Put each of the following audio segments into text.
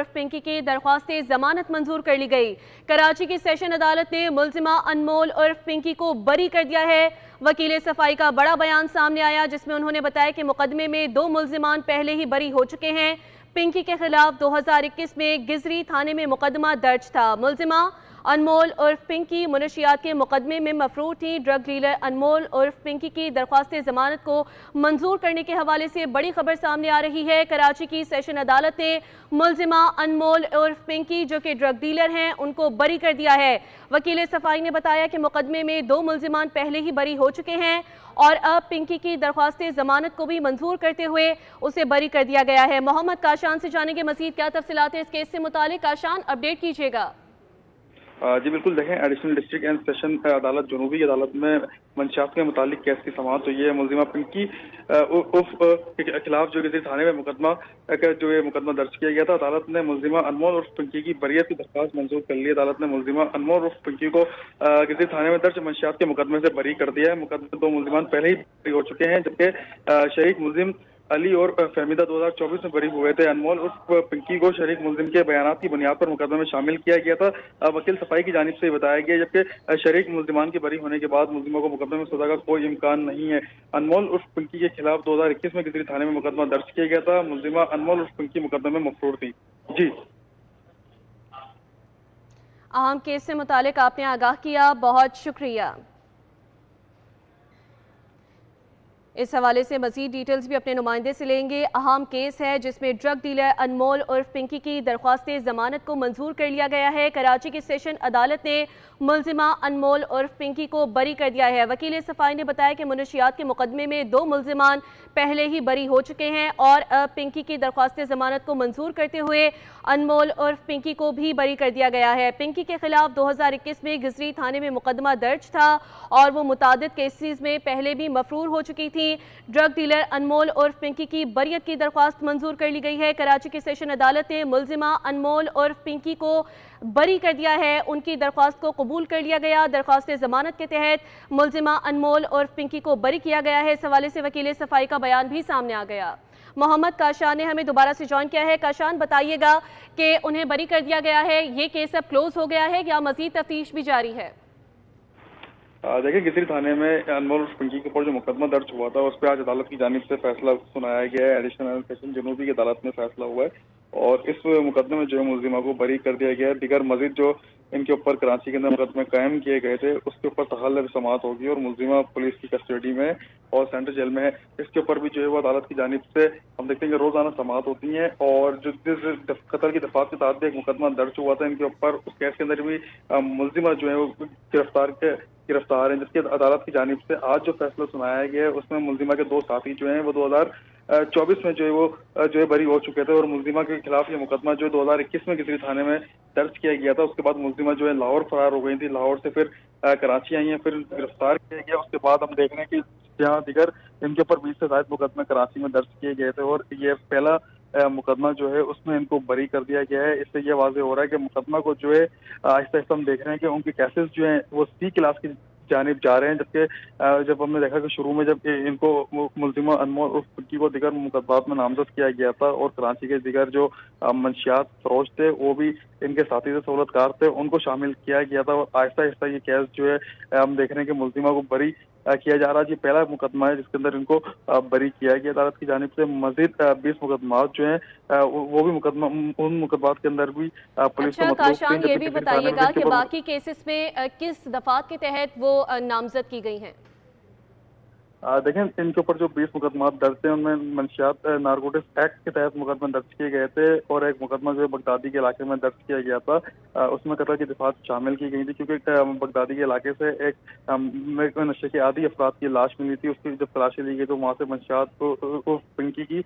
पिंकी की दरख्वास्त जमानत मंजूर कर ली गई। कराची की सेशन अदालत ने मुलजिमा अनमोल उर्फ पिंकी को बरी कर दिया है। वकील सफाई का बड़ा बयान सामने आया जिसमें उन्होंने बताया कि मुकदमे में 2 मुलजिमान पहले ही बरी हो चुके हैं। पिंकी के खिलाफ 2021 में गिजरी थाने में मुकदमा दर्ज था। मुलजिमा अनमोल उर्फ पिंकी मुनशियात के मुकदमे में मफरूर थी। ड्रग डीलर अनमोल उर्फ पिंकी की दरख्वास्त जमानत को मंजूर करने के हवाले से बड़ी खबर सामने आ रही है। कराची की सेशन अदालत ने मुलजिमा अनमोल उर्फ पिंकी जो कि ड्रग डीलर हैं उनको बरी कर दिया है। वकील सफाई ने बताया कि मुकदमे में 2 मुलजिमान पहले ही बरी हो चुके हैं और अब पिंकी की दरख्वास्त जमानत को भी मंजूर करते हुए उसे बरी कर दिया गया है। मोहम्मद काशान से जानेंगे मजीद क्या तफसीलात है इस केस से मुतालिक। काशान, अपडेट कीजिएगा। जी बिल्कुल, देखें एडिशनल डिस्ट्रिक्ट एंड सेशन अदालत जनूबी अदालत में मंशियात के मुतालिक केस की समाअत हुई है। मुलजिमा पिंकी के खिलाफ जो किसी थाने में मुकदमा दर्ज किया गया था। अदालत ने मुलजिमा अनमोल उर्फ पिंकी की बरियत की दरख्वास्त मंजूर कर ली। अदालत ने मुलजिमा अनमोल उर्फ पिंकी को किसी थाने में दर्ज मंशियात के मुकदमे से बरी कर दिया है। मुकदमे में 2 मुलजिमान पहले ही बरी हो चुके हैं, जबकि शरीक मुलजिम अली और फहमीदा 2024 में बरी हुए थे। अनमोल उर्फ पिंकी को शरीक मुलजिम के बयानात की बुनियाद पर मुकदमे में शामिल किया गया था। वकील सफाई की जानिब से बताया गया, जबकि शरीक मुलजिमान की बरी होने के बाद मुलजिमों को मुकदमे में सजा का कोई इम्कान नहीं है। अनमोल उर्फ पिंकी के खिलाफ 2021 में किसी थाने में मुकदमा दर्ज किया गया था। मुलजिमा अनमोल उर्फ पिंकी मुकदमे में मफरूर थी। जी, अहम केस से मुतालिक आपने आगाह किया, बहुत शुक्रिया। इस हवाले से मजीद डिटेल्स भी अपने नुमाइंदे से लेंगे। अहम केस है जिसमें ड्रग डीलर अनमोल उर्फ पिंकी की दरख्वास्त जमानत को मंजूर कर लिया गया है। कराची की सेशन अदालत ने मुलजिमा अनमोल उर्फ पिंकी को बरी कर दिया है। वकील सफाई ने बताया कि मुनशियात के मुकदमे में 2 मुलजिमान पहले ही बरी हो चुके हैं और अब पिंकी की दरख्वास्त जमानत को मंजूर करते हुए अनमोल उर्फ पिंकी को भी बरी कर दिया गया है। पिंकी के खिलाफ 2021 में गिजरी थाने में मुकदमा दर्ज था और वो मुतादिद केसेस में पहले भी मफरूर हो चुकी थी। ड्रग डीलर अनमोल उर्फ पिंकी की बरियत की दरख्वास्त मंजूर कर ली गई है। कराची की सेशन अदालत ने मुलजिमा अनमोल उर्फ पिंकी को बरी कर दिया है। उनकी दरख्वास्त को कबूल कर लिया गया। दरख्वास्त जमानत के तहत मुलजिमा अनमोल उर्फ पिंकी को बरी किया गया है। इस हवाले से वकील सफाई का बयान भी सामने आ गया। मोहम्मद काशान ने हमें दोबारा से ज्वाइन किया है। काशान, बताइएगा कि उन्हें बरी कर दिया गया है, ये केस अब क्लोज हो गया है या मजीद तफ्तीश भी जारी है? देखिए, गिजरी थाने में अनमोल उर्फ पिंकी के ऊपर जो मुकदमा दर्ज हुआ था उस पर आज अदालत की जानिब से फैसला सुनाया गया है। एडिशनल सेशन जनूबी की अदालत में फैसला हुआ है और इस मुकदमे में जो मुलजिमा को बरी कर दिया गया है। दिगर मजीद जो इनके ऊपर कराची के अंदर मुकदमे कायम किए गए थे उसके ऊपर तहल समाअत होगी और मुलजिमा पुलिस की कस्टडी में और सेंट्रल जेल में है। इसके ऊपर भी जो है वो अदालत की जानिब से हम देखते हैं कि रोजाना समाअत होती हैं और जो जिस कत्ल की दफात के तहत एक मुकदमा दर्ज हुआ था इनके ऊपर, उस केस के अंदर भी मुलजिमा जो है वो गिरफ्तार हैं, जिसकी अदालत की जानिब से आज जो फैसला सुनाया गया है उसमें मुलजिमा के 2 साथी जो हैं वो 2024 में जो है बरी हो चुके थे और मुलजिमा के खिलाफ ये मुकदमा जो 2021 में किसी थाने में दर्ज किया गया था। उसके बाद मुलजिमा जो है लाहौर फरार हो गई थी, लाहौर से फिर कराची आई हैं, फिर गिरफ्तार किया गया। उसके बाद हम देख रहे हैं कि जहाँ दिगर इनके ऊपर 20 से ज्यादा मुकदमे कराची में दर्ज किए गए थे और ये पहला मुकदमा जो है उसमें इनको बरी कर दिया गया है। इससे ये वाज़ेह हो रहा है कि मुकदमा को जो है आहिस्ता आहिस्ता हम देख रहे हैं कि उनके केसेस जो हैं वो C क्लास की जानिब जा रहे हैं, जबकि जब हमने देखा कि शुरू में जब इनको मुलजिमा अनमोल उर्फ पिंकी को दिगर मुकदमात में नामजद किया गया था और कराची के दिगर जो मंशियात फरोश थे वो भी इनके साथी से सहूलतकार थे, उनको शामिल किया गया था और आहिस्ता आहिस्ता ये केस जो है हम देख रहे हैं कि मुलजिमा को बरी किया जा रहा है। ये पहला मुकदमा है जिसके अंदर इनको बरी किया गया अदालत की जानिब से। मजीद 20 मुकदमात जो हैं वो भी उन मुकदमात के अंदर भी पुलिस को काशान, ये भी बताइएगा कि बाकी केसेस में किस दफात के तहत वो नामजद की गई हैं? देखें, इनके ऊपर जो 20 मुकदमा दर्ज थे उनमें मंशियात नारकोटिक्स एक्ट के तहत मुकदमा दर्ज किए गए थे और एक मुकदमा जो है बगदादी के इलाके में दर्ज किया गया था। उसमें कत्ल की दफात शामिल की गई थी क्योंकि बगदादी के इलाके से एक नशे के आदी अफराद की लाश मिली थी। उसकी जब तलाशी ली गई तो वहाँ से मंशियात को पिंकी की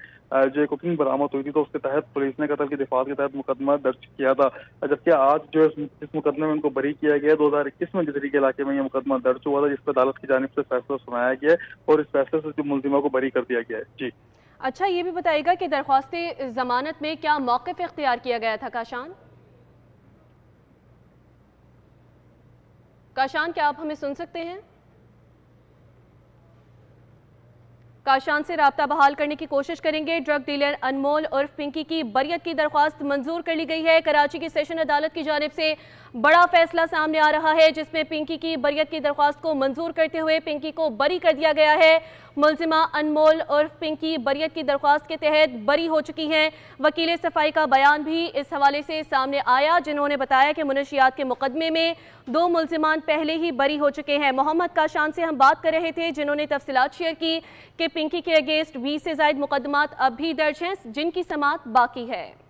जो कुकिंग बरामद हुई थी तो उसके तहत पुलिस ने कत्ल की दफात के तहत मुकदमा दर्ज किया था। जबकि आज जो इस मुकदमे में उनको बरी किया गया 2021 में गिजरी के इलाके में यह मुकदमा दर्ज हुआ था, जिस पर अदालत की जानिब से फैसला सुनाया गया और इस फैसले से जो मुलजिमा को बरी कर दिया गया है। जी, अच्छा, ये भी बताइएगा कि दरख्वास्त जमानत में क्या मौक़िफ़ इख्तियार किया गया था? काशान, क्या आप हमें सुन सकते हैं? काशान से राब्ता बहाल करने की कोशिश करेंगे। ड्रग डीलर अनमोल उर्फ पिंकी की बरियत की दरख्वास्त मंजूर कर ली गई है। कराची की सेशन अदालत की जानिब से बड़ा फैसला सामने आ रहा है, जिसमें पिंकी की बरियत की दरख्वास्त को मंजूर करते हुए पिंकी को बरी कर दिया गया है। मुलजिमा अनमोल उर्फ पिंकी बरियत की दरख्वास्त के तहत बरी हो चुकी हैं। वकील सफाई का बयान भी इस हवाले से सामने आया, जिन्होंने बताया कि मुनशियात के मुकदमे में 2 मुलजिमान पहले ही बरी हो चुके हैं। मोहम्मद काशान से हम बात कर रहे थे, जिन्होंने तफसीलात शेयर की कि पिंकी के अगेंस्ट 20 से ज़ायद मुकदमात अब भी दर्ज हैं, जिनकी समाअत बाकी है।